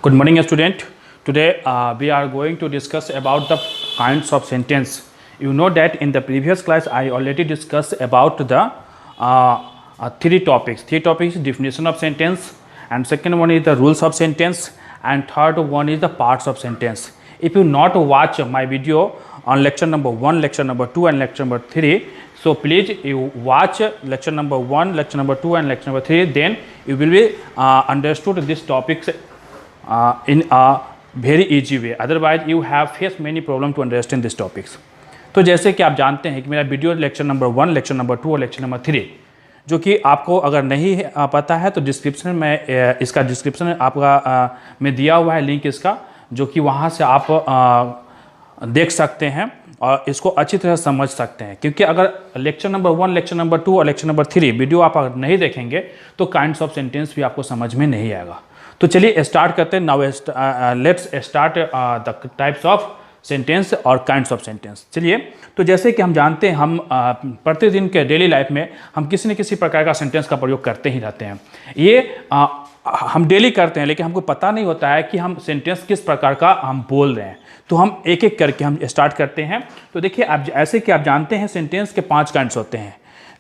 Good morning, student. Today we are going to discuss about the kinds of sentence. You know that in the previous class I already discussed about the three topics. Three topics: definition of sentence, and second one is the rules of sentence, and third one is the parts of sentence. If you not watch my video on lecture number 1, lecture number 2 and lecture number 3, so please you watch lecture number 1, lecture number 2 and lecture number 3, then you will be understood this topics in a very easy way. Otherwise you have faced many problem to understand this topics. तो जैसे कि आप जानते हैं कि मेरा video lecture number 1, lecture number 2 और lecture number 3 जो कि आपको अगर नहीं पता है तो डिस्क्रिप्शन में इसका डिस्क्रिप्शन आपका में दिया हुआ है लिंक इसका, जो कि वहाँ से आप देख सकते हैं और इसको अच्छी तरह समझ सकते हैं। क्योंकि अगर लेक्चर नंबर 1, लेक्चर नंबर 2 और लेक्चर नंबर 3 वीडियो आप अगर नहीं देखेंगे तो काइंड्स ऑफ सेंटेंस भी आपको समझ में नहीं आएगा। तो चलिए स्टार्ट करते हैं। Now let's start the types of sentence और काइंड्स ऑफ सेंटेंस। चलिए, तो जैसे कि हम जानते हैं हम प्रतिदिन के डेली लाइफ में हम किसी न किसी प्रकार का सेंटेंस का प्रयोग करते ही रहते हैं। ये हम डेली करते हैं, लेकिन हमको पता नहीं होता है कि हम सेंटेंस किस प्रकार का हम बोल रहे हैं। तो हम एक एक करके हम स्टार्ट करते हैं। तो देखिए, आप ऐसे कि आप जानते हैं सेंटेंस के 5 काइंड्स होते हैं।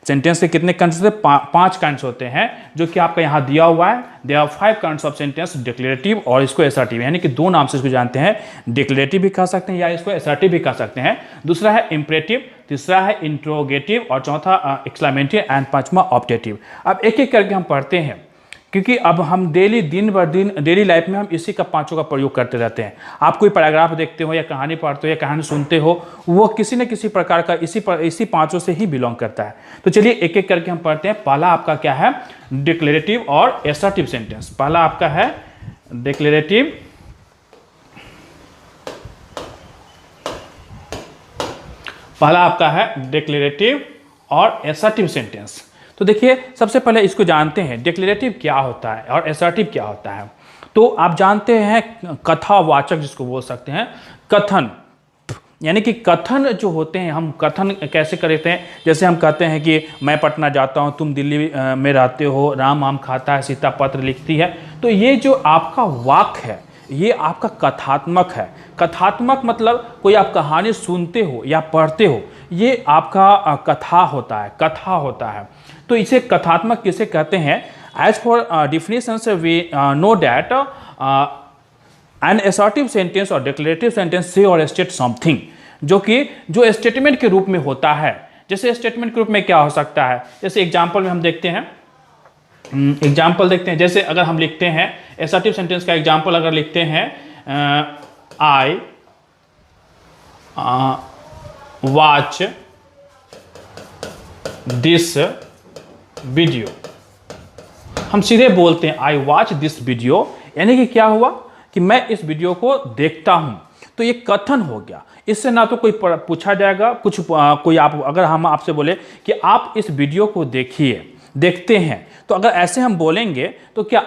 सेंटेंस के कितने काइंड्स होते हैं? 5 काइंड्स होते हैं, जो कि आपका यहाँ दिया हुआ है। There are 5 kinds of sentence, declarative और इसको असर्टिव, यानी कि 2 नाम से इसको जानते हैं। डिक्लेरेटिव भी कह सकते हैं या इसको असर्टिव भी कह सकते हैं। दूसरा है इंपरेटिव, तीसरा है इंट्रोगेटिव और चौथा एक्सक्लेमेटिव एंड पांचवा ऑप्टेटिव। अब एक एक करके हम पढ़ते हैं, क्योंकि अब हम दिन ब दिन डेली लाइफ में हम इसी का 5 का प्रयोग करते रहते हैं। आप कोई पैराग्राफ देखते हो या कहानी पढ़ते हो या कहानी सुनते हो, वो किसी न किसी प्रकार का इसी 5 से ही बिलोंग करता है। तो चलिए एक एक करके हम पढ़ते हैं। पहला आपका क्या है? डिक्लेरेटिव और असर्टिव सेंटेंस। पहला आपका है डिक्लेरेटिव और असर्टिव सेंटेंस। तो देखिए, सबसे पहले इसको जानते हैं डिक्लेरेटिव क्या होता है और असर्टिव क्या होता है। तो आप जानते हैं कथावाचक जिसको बोल सकते हैं, कथन, यानी कि कथन जो होते हैं, हम कथन कैसे करते हैं? जैसे हम कहते हैं कि मैं पटना जाता हूँ, तुम दिल्ली में रहते हो, राम आम खाता है, सीता पत्र लिखती है। तो ये जो आपका वाक्य है ये आपका कथात्मक है। कथात्मक मतलब कोई आप कहानी सुनते हो या पढ़ते हो, ये आपका कथा होता है। तो इसे कथात्मक किसे कहते हैं? As for definitions we know that an assertive sentence और डिक्लेरेटिव सेंटेंस से और स्टेट समथिंग, जो स्टेटमेंट के रूप में होता है। जैसे स्टेटमेंट के रूप में क्या हो सकता है? जैसे एग्जाम्पल में हम देखते हैं, जैसे अगर हम लिखते हैं असर्टिव सेंटेंस का एग्जाम्पल अगर लिखते हैं आई वॉच दिस वीडियो, हम सीधे बोलते हैं आई वॉच दिस वीडियो, यानी कि क्या हुआ कि मैं इस वीडियो को देखता हूं। तो ये कथन हो गया। इससे ना तो कोई पूछा जाएगा कोई आप अगर हम आपसे बोले कि आप इस वीडियो को देखते हैं, तो अगर ऐसे हम बोलेंगे तो क्या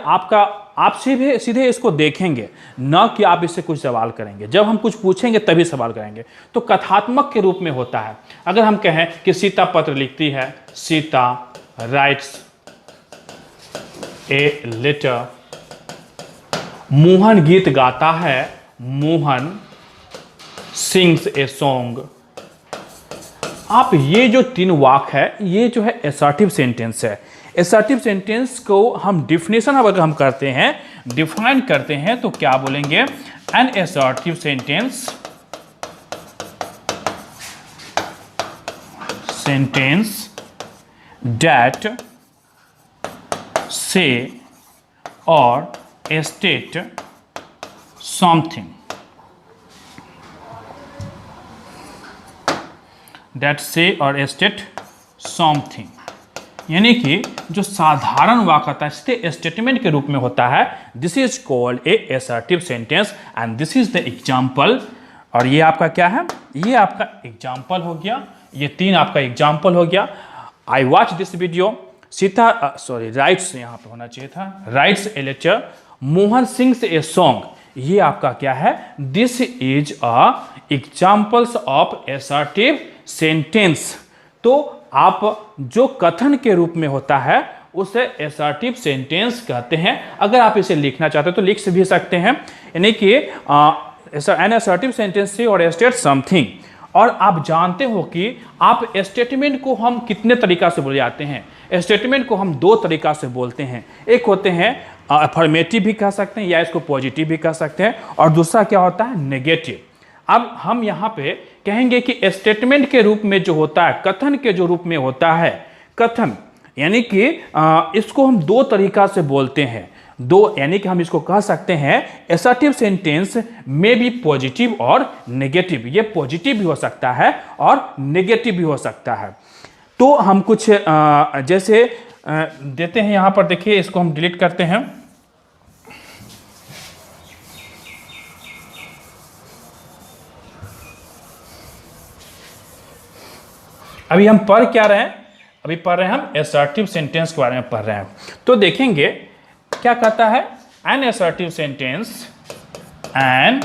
आप सीधे इसको देखेंगे, ना कि आप इससे कुछ सवाल करेंगे। जब हम कुछ पूछेंगे तभी सवाल करेंगे। तो कथात्मक के रूप में होता है। अगर हम कहें कि सीता पत्र लिखती है, Sita writes a letter, Mohan गीत गाता है, मोहन सिंग्स ए सॉन्ग। आप ये जो 3 वाक्य है, ये जो है असर्टिव सेंटेंस है। असर्टिव सेंटेंस को हम डिफिनेशन अगर हम करते हैं, डिफाइन करते हैं, तो क्या बोलेंगे? एन असर्टिव सेंटेंस दैट से और स्टेट समथिंग, दैट से और स्टेट समथिंग, यानी कि जो साधारण वाक्य होता है इसके स्टेटमेंट के रूप में होता है। This is called a assertive sentence and this is the example. और ये आपका क्या है? ये आपका एग्जाम्पल हो गया। ये 3 आपका एग्जाम्पल हो गया। I watch this video, Sita writes, यहाँ पे होना चाहिए था, writes a letter, Mohan sings a song. ये आपका क्या है? This is a examples of assertive sentence. तो आप जो कथन के रूप में होता है उसे असर्टिव सेंटेंस कहते हैं। अगर आप इसे लिखना चाहते हो तो लिख भी सकते हैं, यानी कि एन असर्टिव सेंटेंस से और स्टेट समथिंग। और आप जानते हो कि आप स्टेटमेंट को हम कितने तरीका से बोले जाते हैं। स्टेटमेंट को हम दो तरीका से बोलते हैं, एक होते हैं अफर्मेटिव भी कह सकते हैं या इसको पॉजिटिव भी कह सकते हैं, और दूसरा क्या होता है नेगेटिव। अब हम यहाँ पे कहेंगे कि स्टेटमेंट के रूप में जो होता है, कथन के जो रूप में होता है, कथन यानी कि इसको हम दो तरीका से बोलते हैं। दो यानी कि हम इसको कह सकते हैं असर्टिव सेंटेंस में भी पॉजिटिव और नेगेटिव। ये पॉजिटिव भी हो सकता है और नेगेटिव भी हो सकता है। तो हम कुछ जैसे देते हैं यहाँ पर, देखिए इसको हम डिलीट करते हैं। अभी हम पढ़ क्या रहे हैं, अभी पढ़ रहे हैं हम असर्टिव सेंटेंस के बारे में पढ़ रहे हैं। तो देखेंगे क्या कहता है, an assertive sentence, an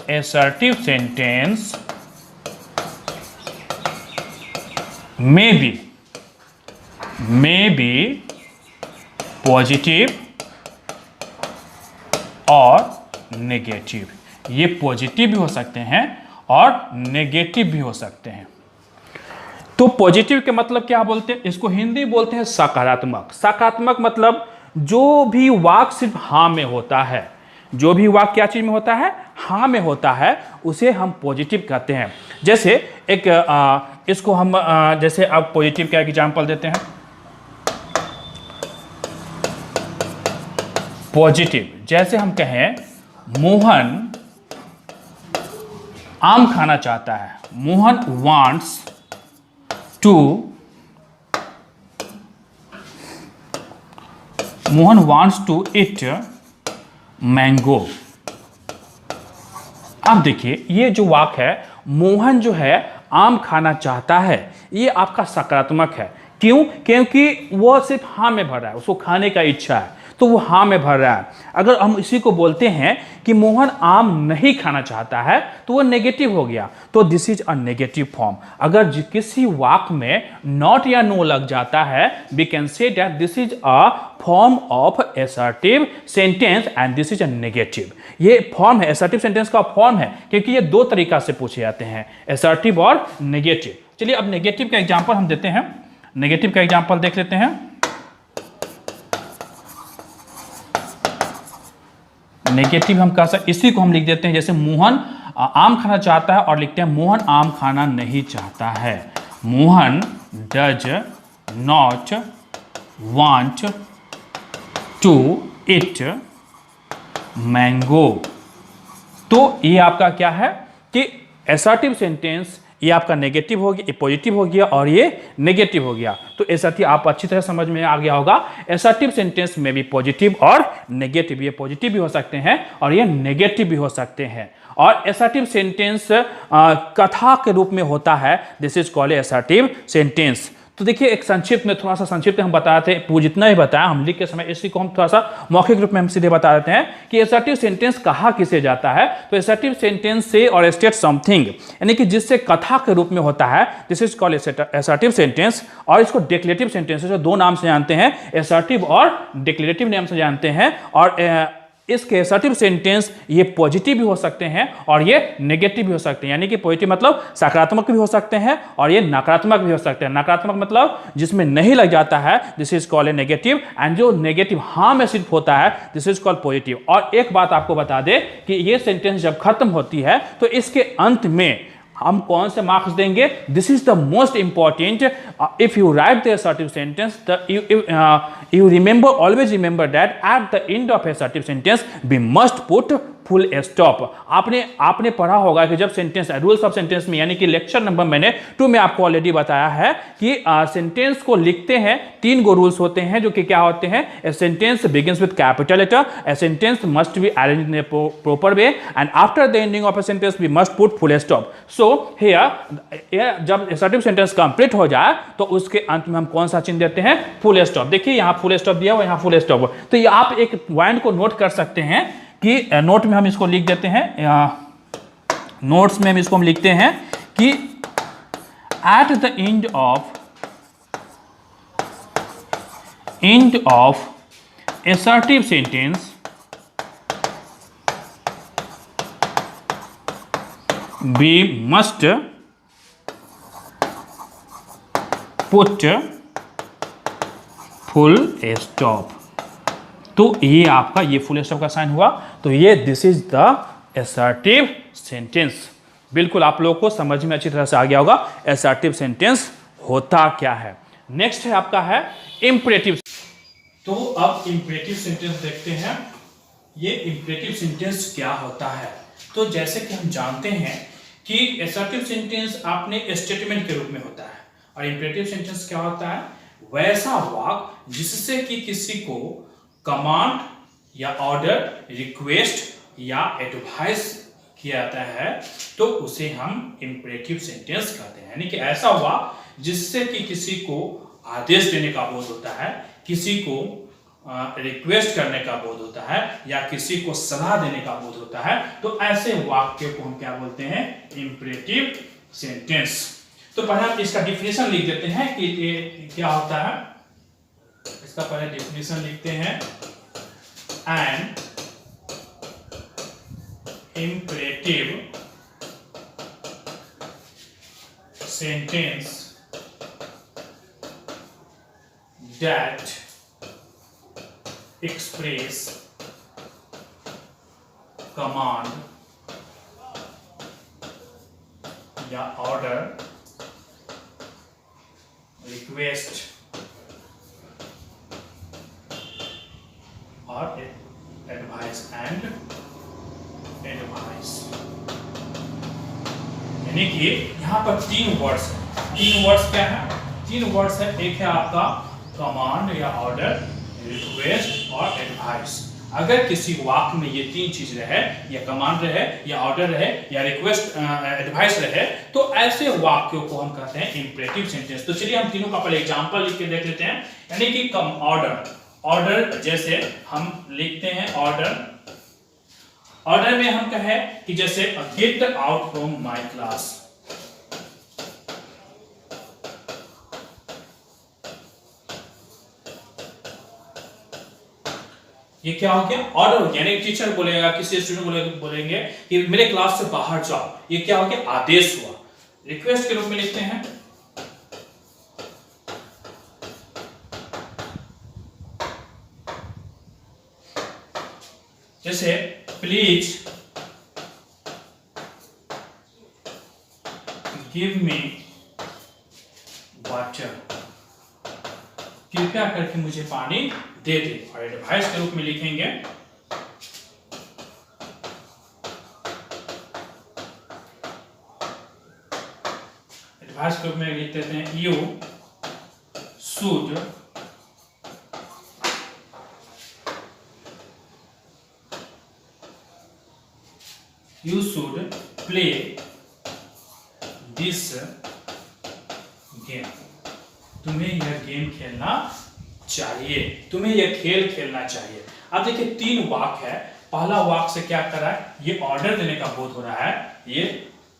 assertive sentence में बी पॉजिटिव और नेगेटिव। ये पॉजिटिव भी हो सकते हैं और नेगेटिव भी हो सकते हैं। तो पॉजिटिव के मतलब क्या बोलते हैं, इसको हिंदी बोलते हैं सकारात्मक। सकारात्मक मतलब जो भी वाक्य सिर्फ हाँ में होता है, जो भी वाक्य क्या चीज में होता है, हाँ में होता है, उसे हम पॉजिटिव कहते हैं। जैसे एक इसको हम जैसे अब पॉजिटिव का एग्जांपल देते हैं। पॉजिटिव जैसे हम कहें मोहन आम खाना चाहता है, Mohan wants to eat mango. अब देखिए ये जो वाक्य है, मोहन जो है आम खाना चाहता है, ये आपका सकारात्मक है। क्यों? क्योंकि वो सिर्फ हाँ में भर रहा है, उसको खाने का इच्छा है तो वो हाँ में भर रहा है। अगर हम इसी को बोलते हैं कि मोहन आम नहीं खाना चाहता है तो वो नेगेटिव हो गया। तो this is a negative form. अगर किसी वाक्य में नॉट या नो लग जाता है, we can say that this is a form of assertive sentence and this is a negative. ये फॉर्म है, असर्टिव सेंटेंस का फॉर्म है, क्योंकि ये दो तरीका से पूछे जाते हैं, असर्टिव और नेगेटिव। चलिए अब नेगेटिव का एग्जाम्पल हम देते हैं। नेगेटिव का एग्जाम्पल देख लेते हैं। नेगेटिव हम कह सकते, इसी को हम लिख देते हैं जैसे मोहन आम खाना चाहता है और लिखते हैं मोहन आम खाना नहीं चाहता है। Mohan does not want to eat mango. तो ये आपका क्या है कि असर्टिव सेंटेंस, ये आपका नेगेटिव हो गया, ये पॉजिटिव हो गया और ये नेगेटिव हो गया। तो असर्टिव आप अच्छी तरह समझ में आ गया होगा। असर्टिव सेंटेंस में भी पॉजिटिव और नेगेटिव, ये पॉजिटिव भी हो सकते हैं और ये नेगेटिव भी हो सकते हैं। और असर्टिव सेंटेंस कथा के रूप में होता है, this is called assertive sentence. तो देखिए एक संक्षिप्त में, थोड़ा सा संक्षिप्त हम बताए थे, पूरा जितना ही बताया हम लिख के समय, इसी को हम थोड़ा सा मौखिक रूप में हम सीधे बता देते हैं कि असर्टिव सेंटेंस कहा किसे जाता है। तो असर्टिव सेंटेंस से और स्टेट समथिंग यानी कि जिससे कथा के रूप में होता है, this is called assertive sentence. और इसको डिक्लेरेटिव सेंटेंस दो नाम से जानते हैं, असर्टिव और डिक्लेरेटिव नाम से जानते हैं। और इसके असर्टिव सेंटेंस ये पॉजिटिव भी हो सकते हैं और ये नेगेटिव भी हो सकते हैं। यानी कि पॉजिटिव मतलब सकारात्मक भी हो सकते हैं और ये नकारात्मक भी हो सकते हैं। नकारात्मक मतलब जिसमें नहीं लग जाता है, this is called a negative. And जो नेगेटिव हाँ में सिर्फ होता है, दिस इज कॉल्ड पॉजिटिव। और एक बात आपको बता दें कि ये सेंटेंस जब खत्म होती है तो इसके अंत में हम कौन से मार्क्स देंगे? This is the most important. If you right the assertive sentence, you remember, always remember that at the end of assertive sentence we must put full stop. आपने पढ़ा होगा कि जब सेंटेंस, रूल्स ऑफ सेंटेंस में, यानी कि lecture number मैंने 2 में आपको ऑलरेडी बताया है कि सेंटेंस को लिखते हैं 3 गो रूल्स होते हैं, जो कि क्या होते हैं? A sentence begins with capital letter, a sentence must be arranged in a proper way, and after the ending of a sentence we must put full stop. So here जब असर्टिव सेंटेंस कंप्लीट हो जाए तो उसके अंत में हम कौन सा चिन्ह देते हैं? Full stop. देखिए यहाँ फुल स्टॉप दिया हुआ, यहाँ फुल स्टॉप। तो ये आप एक पॉइंट को नोट कर सकते हैं कि नोट में हम इसको लिख देते हैं, नोट्स में हम इसको लिखते हैं कि end of assertive sentence we must put full stop। तो ये आपका ये फुल स्टॉप का साइन हुआ, तो ये this is the assertive sentence. बिल्कुल आप लोगों को समझ में अच्छी तरह से आ गया होगा असर्टिव सेंटेंस होता क्या है। नेक्स्ट है आपका है इंपरेटिव। तो अब इंपरेटिव सेंटेंस देखते हैं, ये इंपरेटिव सेंटेंस क्या होता है। तो जैसे कि हम जानते हैं कि असर्टिव सेंटेंस आपने स्टेटमेंट के रूप में होता है, और इंपरेटिव सेंटेंस क्या होता है, वैसा वाक्य जिससे कि किसी को कमांड या ऑर्डर, रिक्वेस्ट या एडवाइस किया जाता है, तो उसे हम इंपरेटिव सेंटेंस कहते हैं। यानी कि ऐसा वाक्य जिससे कि किसी को आदेश देने का बोध होता है, किसी को रिक्वेस्ट करने का बोध होता है, या किसी को सलाह देने का बोध होता है, तो ऐसे वाक्य को हम क्या बोलते हैं, इंपरेटिव सेंटेंस। तो पहले हम इसका डिफिनेशन लिख देते हैं कि ये क्या होता है। इसका पहले डिफिनेशन लिखते हैं, an imperative sentence that express command या order, request और advice and advice। यानी कि यहाँ पर तीन वर्ड्स हैं। तीन वर्ड्स क्या है, तीन वर्ड्स है, एक है आपका कमांड या ऑर्डर, रिक्वेस्ट और एडवाइस। अगर किसी वाक्य में ये तीन चीज रहे, या कमांड रहे, या ऑर्डर रहे, या रिक्वेस्ट एडवाइस रहे, तो ऐसे वाक्यों को हम कहते हैं इंपरेटिव सेंटेंस। तो चलिए हम तीनों का पहले एग्जांपल लिख के देख लेते हैं। यानी कि ऑर्डर जैसे हम लिखते हैं ऑर्डर में हम कहें कि जैसे get out from my class. ये क्या हो गया, ऑर्डर हो गया। यानी टीचर बोलेगा, किसी स्टूडेंट बोलेंगे कि मेरे क्लास से बाहर जाओ, ये क्या हो गया, आदेश हुआ। रिक्वेस्ट के रूप में लिखते हैं, जैसे प्लीज गिव मी वाटर, कृपया करके मुझे पानी दे दे। और एडवाइस के रूप में लिखेंगे, एडवाइस के रूप में लिख देते हैं, you should play this game, तुम्हें यह गेम खेलना चाहिए, तुम्हें यह खेल खेलना चाहिए। अब देखिए तीन वाक्य है। पहला वाक्य से क्या कर रहा है, ये ऑर्डर देने का बोध हो रहा है, ये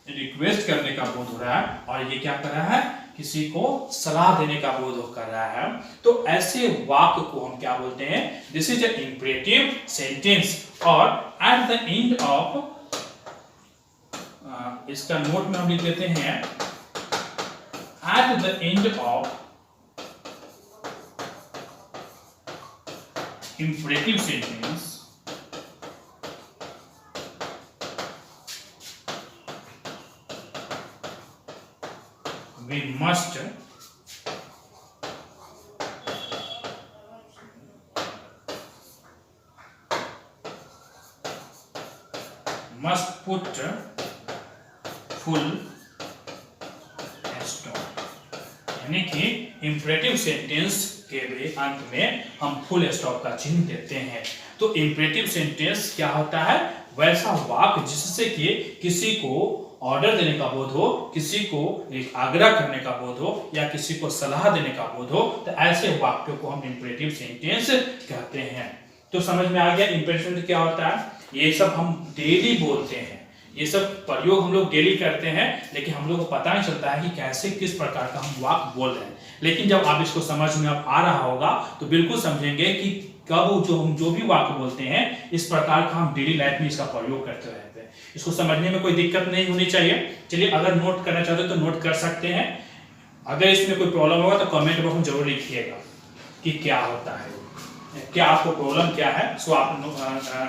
रिक्वेस्ट करने का बोध हो रहा है, और ये क्या कर रहा है, किसी को सलाह देने का बोध कर रहा है। तो ऐसे वाक्य को हम क्या बोलते हैं, this is an imperative sentence. और एट द एंड ऑफ, इसका नोट में हम लिख देते हैं, eight the end of imperative sentence we must put full stop। यानी कि इंपरेटिव सेंटेंस के भी अंत में हम फुल स्टॉप का चिन्ह देते हैं। तो इंपरेटिव सेंटेंस क्या होता है, वैसा वाक्य जिससे कि किसी को ऑर्डर देने का बोध हो, किसी को एक आग्रह करने का बोध हो, या किसी को सलाह देने का बोध हो, तो ऐसे वाक्यों को हम इंपरेटिव सेंटेंस कहते हैं। तो समझ में आ गया इंपरेटिव सेंटेंस क्या होता है। ये सब हम डेली बोलते हैं, ये सब प्रयोग हम लोग डेली करते हैं, लेकिन हम लोग को पता नहीं चलता है कि कैसे किस प्रकार का हम वाक्य बोल रहे हैं। लेकिन जब आप इसको समझ में अब आ रहा होगा तो बिल्कुल समझेंगे कि कब हम जो भी वाक्य बोलते हैं इस प्रकार का हम डेली लाइफ में इसका प्रयोग करते रहते हैं। इसको समझने में कोई दिक्कत नहीं होनी चाहिए। चलिए, अगर नोट करना चाहते हो तो नोट कर सकते हैं। अगर इसमें कोई प्रॉब्लम होगा तो कमेंट बॉक्स में जरूर लिखिएगा कि क्या होता है, क्या आपको प्रॉब्लम क्या है। सो आप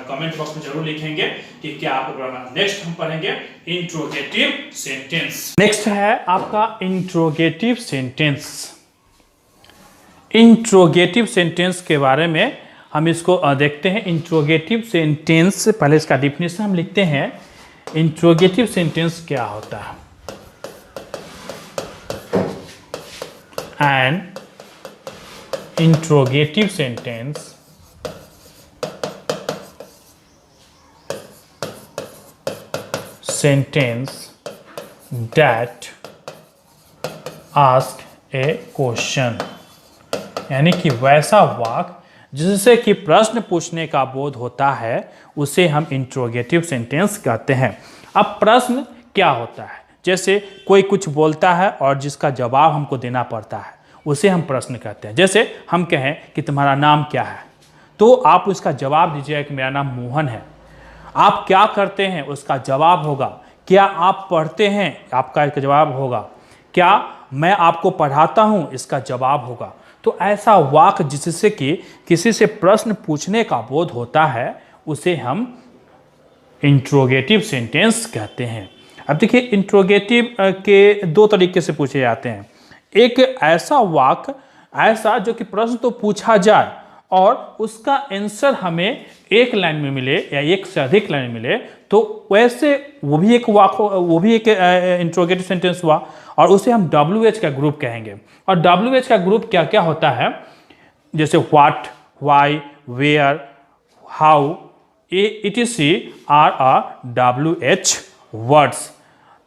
कमेंट बॉक्स में जरूर लिखेंगे कि क्या आपको प्रॉब्लम है। नेक्स्ट हम पढ़ेंगे इंट्रोगेटिव सेंटेंस। नेक्स्ट है आपका इंट्रोगेटिव सेंटेंस। इंट्रोगेटिव सेंटेंस के बारे में हम इसको देखते हैं। इंट्रोगेटिव सेंटेंस, पहले इसका डिफिनेशन हम लिखते हैं। इंट्रोगेटिव सेंटेंस क्या होता है? And interrogative sentence that ask a question, यानी कि वैसा वाक्य जिससे कि प्रश्न पूछने का बोध होता है उसे हम इंट्रोगेटिव सेंटेंस कहते हैं। अब प्रश्न क्या होता है? जैसे कोई कुछ बोलता है और जिसका जवाब हमको देना पड़ता है उसे हम प्रश्न कहते हैं। जैसे हम कहें कि तुम्हारा नाम क्या है, तो आप उसका जवाब दीजिएगा कि मेरा नाम मोहन है। आप क्या करते हैं, उसका जवाब होगा क्या आप पढ़ते हैं, आपका एक जवाब होगा क्या मैं आपको पढ़ाता हूं, इसका जवाब होगा। तो ऐसा वाक्य जिससे कि किसी से प्रश्न पूछने का बोध होता है उसे हम इंट्रोगेटिव सेंटेंस कहते हैं। अब देखिए, इंट्रोगेटिव के दो तरीके से पूछे जाते हैं। एक ऐसा वाक्य, ऐसा जो कि प्रश्न तो पूछा जाए और उसका आंसर हमें एक लाइन में मिले या एक से अधिक लाइन में मिले, तो वैसे वो भी एक वाक्य, वो भी एक इंट्रोगेटिव सेंटेंस हुआ और उसे हम WH का ग्रुप कहेंगे। और WH का ग्रुप क्या क्या होता है? जैसे what, why, where, how, etc are WH words.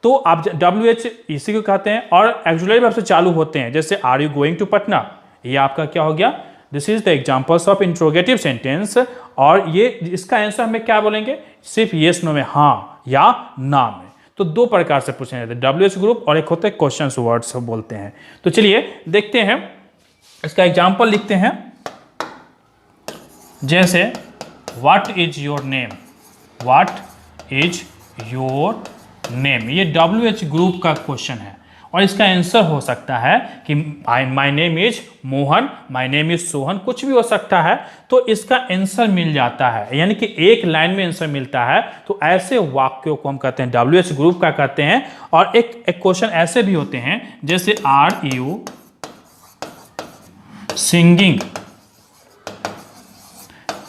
तो आप WH इसी को कहते हैं और एक्जुलरी वर्ब से चालू होते हैं। जैसे are you going to Patna, ये आपका क्या हो गया? This is the examples of interrogative sentence. और ये इसका आंसर हमें क्या बोलेंगे? सिर्फ येस नो में, हाँ या ना में। तो दो प्रकार से पूछे जाते हैं, WH ग्रुप और एक होते हैं क्वेश्चन वर्ड्स बोलते हैं। तो चलिए देखते हैं, इसका एग्जाम्पल लिखते हैं। जैसे what is your name, what is your name, ये WH ग्रुप का क्वेश्चन है और इसका आंसर हो सकता है कि my name is Mohan, my name is Sohan, कुछ भी हो सकता है। तो इसका आंसर मिल जाता है, यानी कि एक लाइन में आंसर मिलता है। तो ऐसे वाक्यों को हम कहते हैं WH ग्रुप का कहते हैं। और एक क्वेश्चन ऐसे भी होते हैं, जैसे are you singing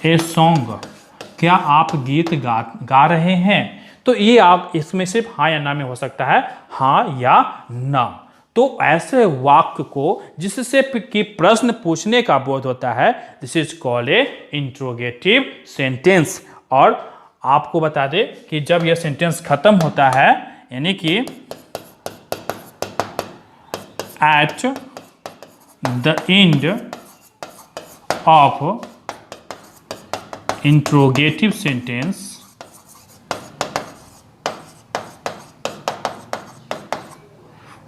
a song, क्या आप गीत गा रहे हैं? तो ये आप इसमें सिर्फ हाँ या ना में हो सकता है, हाँ या ना। तो ऐसे वाक्य को जिससे कि प्रश्न पूछने का बोध होता है, this is called a interrogative sentence. और आपको बता दें कि जब यह सेंटेंस खत्म होता है, यानी कि eight the end of interrogative sentence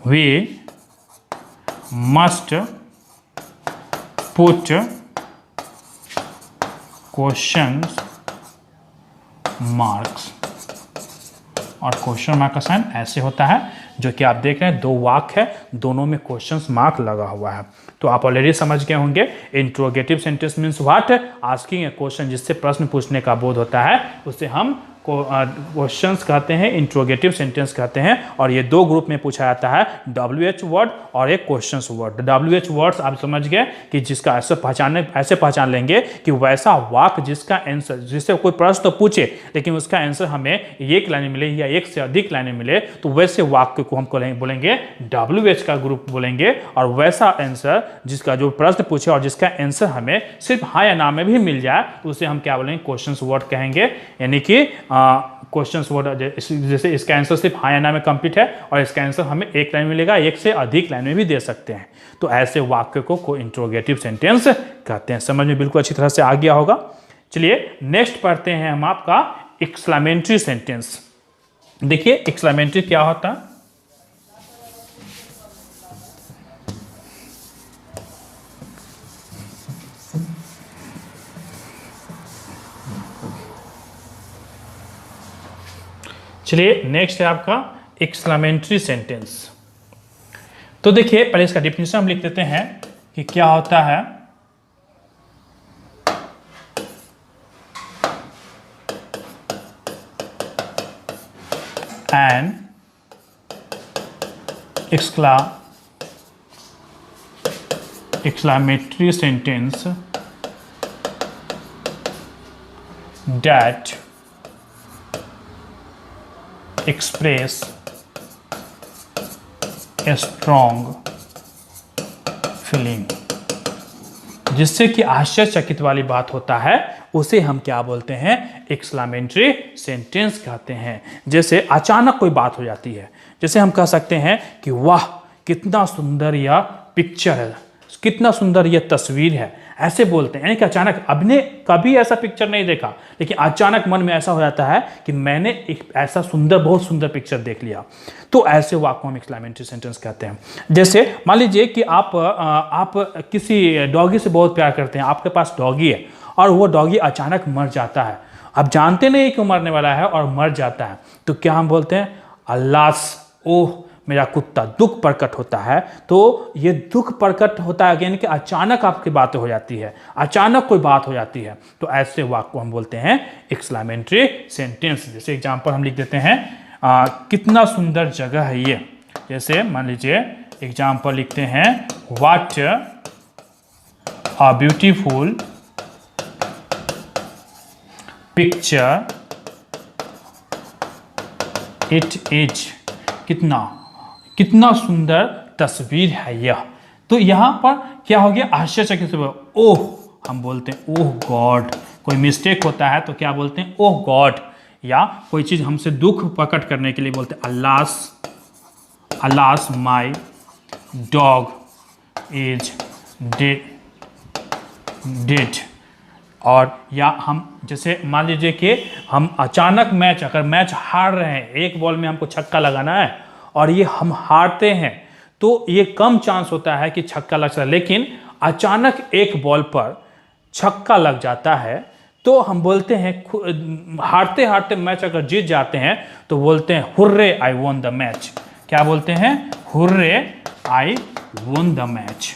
we must put question marks। और क्वेश्चन मार्क का साइन ऐसे होता है, जो कि आप देख रहे हैं दो वाक्य है, दोनों में क्वेश्चन मार्क लगा हुआ है। तो आप ऑलरेडी समझ गए होंगे interrogative sentence means what, asking A question, जिससे प्रश्न पूछने का बोध होता है उसे हम क्वेश्चंस कहते हैं, इंट्रोगेटिव सेंटेंस कहते हैं। और ये दो ग्रुप में पूछा जाता है, WH वर्ड और एक क्वेश्चंस वर्ड। WH वर्ड्स आप समझ गए कि जिसका ऐसे पहचान लेंगे कि वैसा वाक्य जिसका आंसर, जिससे कोई प्रश्न तो पूछे लेकिन उसका आंसर हमें एक लाइन मिले या एक से अधिक लाइन मिले, तो वैसे वाक्य को हम बोलेंगे WH का ग्रुप बोलेंगे। और वैसा आंसर जिसका जो प्रश्न पूछे और जिसका आंसर हमें सिर्फ हाँ या ना में भी मिल जाए, तो उसे हम क्या बोलेंगे? क्वेश्चंस वर्ड कहेंगे। यानी कि क्वेश्चंस वर्ड, जैसे इसका आंसर सिर्फ हाँ या ना में कंप्लीट है और इसका आंसर हमें एक लाइन मिलेगा, एक से अधिक लाइन में भी दे सकते हैं। तो ऐसे वाक्य को इंट्रोगेटिव सेंटेंस कहते हैं। समझ में बिल्कुल अच्छी तरह से आ गया होगा। चलिए नेक्स्ट पढ़ते हैं हम आपका एक्सक्लेमेटरी सेंटेंस। देखिए एक्सक्लेमेटरी क्या होता है। चलिए नेक्स्ट है आपका एक्सक्लेमेटरी सेंटेंस। तो देखिए पहले इसका डिफिनेशन हम लिख देते हैं कि क्या होता है। An exclamatory sentence that express a strong feeling, जिससे कि आश्चर्यचकित वाली बात होता है, उसे हम क्या बोलते हैं, एक्सक्लेमेटरी सेंटेंस कहते हैं। जैसे अचानक कोई बात हो जाती है, जैसे हम कह सकते हैं कि वाह कितना सुंदर यह पिक्चर है, कितना सुंदर यह तस्वीर है, ऐसे बोलते हैं। यानी कि अचानक, आपने कभी ऐसा पिक्चर नहीं देखा लेकिन अचानक मन में ऐसा हो जाता है कि मैंने एक ऐसा सुंदर, बहुत सुंदर पिक्चर देख लिया, तो ऐसे वाक्य को हम एक्सक्लेमेटरी सेंटेंस कहते हैं। जैसे मान लीजिए कि आप किसी डॉगी से बहुत प्यार करते हैं, आपके पास डॉगी है और वो डॉगी अचानक मर जाता है, आप जानते नहीं कि मरने वाला है और मर जाता है, तो क्या हम बोलते हैं, अल्लास, ओह मेरा कुत्ता, दुख प्रकट होता है। तो ये दुख प्रकट होता है यानी कि अचानक आपकी बातें हो जाती है, अचानक कोई बात हो जाती है, तो ऐसे वाक्य को हम बोलते हैं एक्सक्लेमेटरी सेंटेंस। जैसे एग्जांपल हम लिख देते हैं, कितना सुंदर जगह है ये। जैसे मान लीजिए एग्जांपल लिखते हैं, what a beautiful picture it is, कितना सुंदर तस्वीर है यह। तो यहां पर क्या हो गया, आश्चर्यचकित, ओह हम बोलते हैं ओह गॉड। कोई मिस्टेक होता है तो क्या बोलते हैं, ओह गॉड। या कोई चीज हमसे दुख प्रकट करने के लिए बोलते हैं, अल्लास माई डॉग इज डेड। और या हम जैसे मान लीजिए कि हम अचानक अगर मैच हार रहे हैं, एक बॉल में हमको छक्का लगाना है और ये हम हारते हैं, तो ये कम चांस होता है कि छक्का लग सकता है, लेकिन अचानक एक बॉल पर छक्का लग जाता है तो हम बोलते हैं, हारते हारते मैच अगर जीत जाते हैं तो बोलते हैं hurray I won the match. क्या बोलते हैं, hurray I won the match.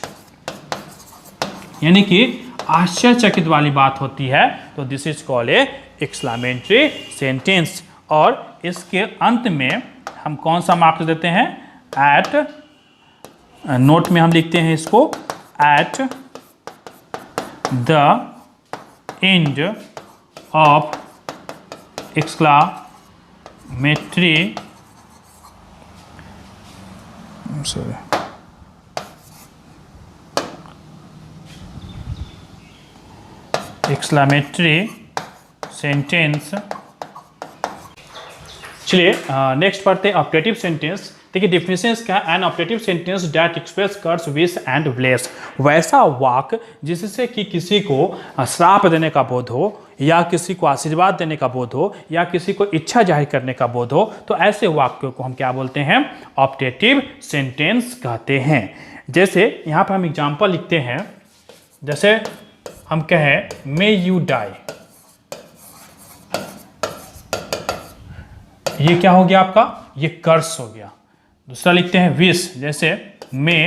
यानी कि आश्चर्यचकित वाली बात होती है, तो this is called a exclamatory sentence. और इसके अंत में हम कौन सा मार्क्स देते हैं, एट, नोट में हम लिखते हैं इसको, at the end of exclamatory sentence. चलिए नेक्स्ट पढ़ते हैं ऑप्टेटिव सेंटेंस। देखिए डिफिनेशन का, an optative sentence that express curse, wish and bless, वैसा वाक्य जिससे कि किसी को श्राप देने का बोध हो, या किसी को आशीर्वाद देने का बोध हो, या किसी को इच्छा जाहिर करने का बोध हो, तो ऐसे वाक्य को हम क्या बोलते हैं, ऑप्टेटिव सेंटेंस कहते हैं। जैसे यहाँ पर हम एग्जाम्पल लिखते हैं, जैसे हम कहें मे यू डाई, ये क्या हो गया आपका, ये कर्स हो गया। दूसरा लिखते हैं विश, जैसे may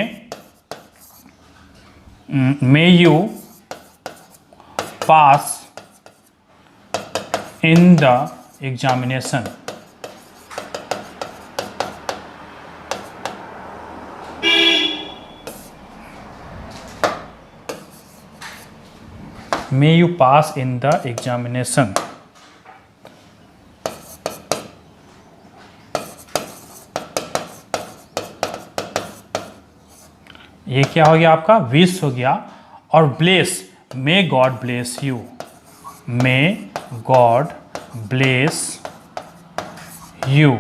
you pass in the examination, may you pass in the examination. ये क्या हो गया आपका, विश हो गया। और bless, may God bless you, may God bless you,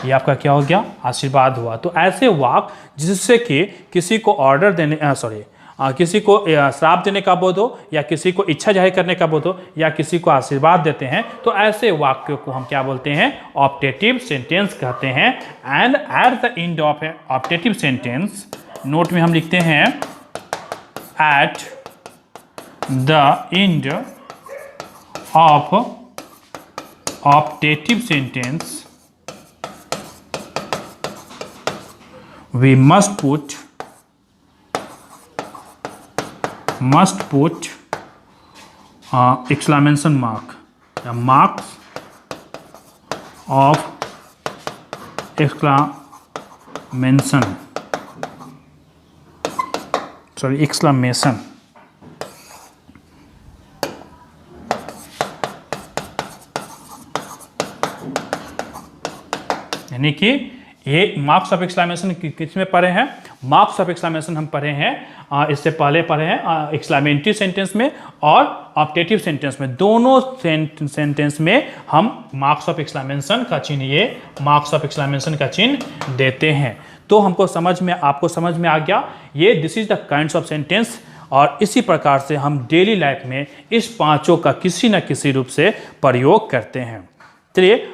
ये आपका क्या हो गया, आशीर्वाद हुआ। तो ऐसे वाक्य जिससे कि किसी को ऑर्डर देने, किसी को श्राप देने का बोध हो, या किसी को इच्छा जाहिर करने का बोध हो, या किसी को आशीर्वाद देते हैं, तो ऐसे वाक्यों को हम क्या बोलते हैं? ऑप्टेटिव सेंटेंस कहते हैं। And eight the end of A optative sentence, note में हम लिखते हैं eight the end of optative sentence we must put exclamation mark, the marks of exclamation. यानी कि ये मार्क्स ऑफ एक्सक्लेमेशन किस में पढ़े हैं? मार्क्स ऑफ एक्सक्लेमेशन हम पढ़े हैं, इससे पहले पढ़े हैं एक्सक्लेमेटरी सेंटेंस में और ऑप्टेटिव सेंटेंस में। दोनों सेंटेंस में हम मार्क्स ऑफ एक्सक्लेमेशन का चिन्ह, ये मार्क्स ऑफ एक्सक्लेमेशन का चिन्ह देते हैं। तो आपको समझ में आ गया ये this is the kinds of sentence. और इसी प्रकार से हम डेली लाइफ में इस पांचों का किसी न किसी रूप से प्रयोग करते हैं। चलिए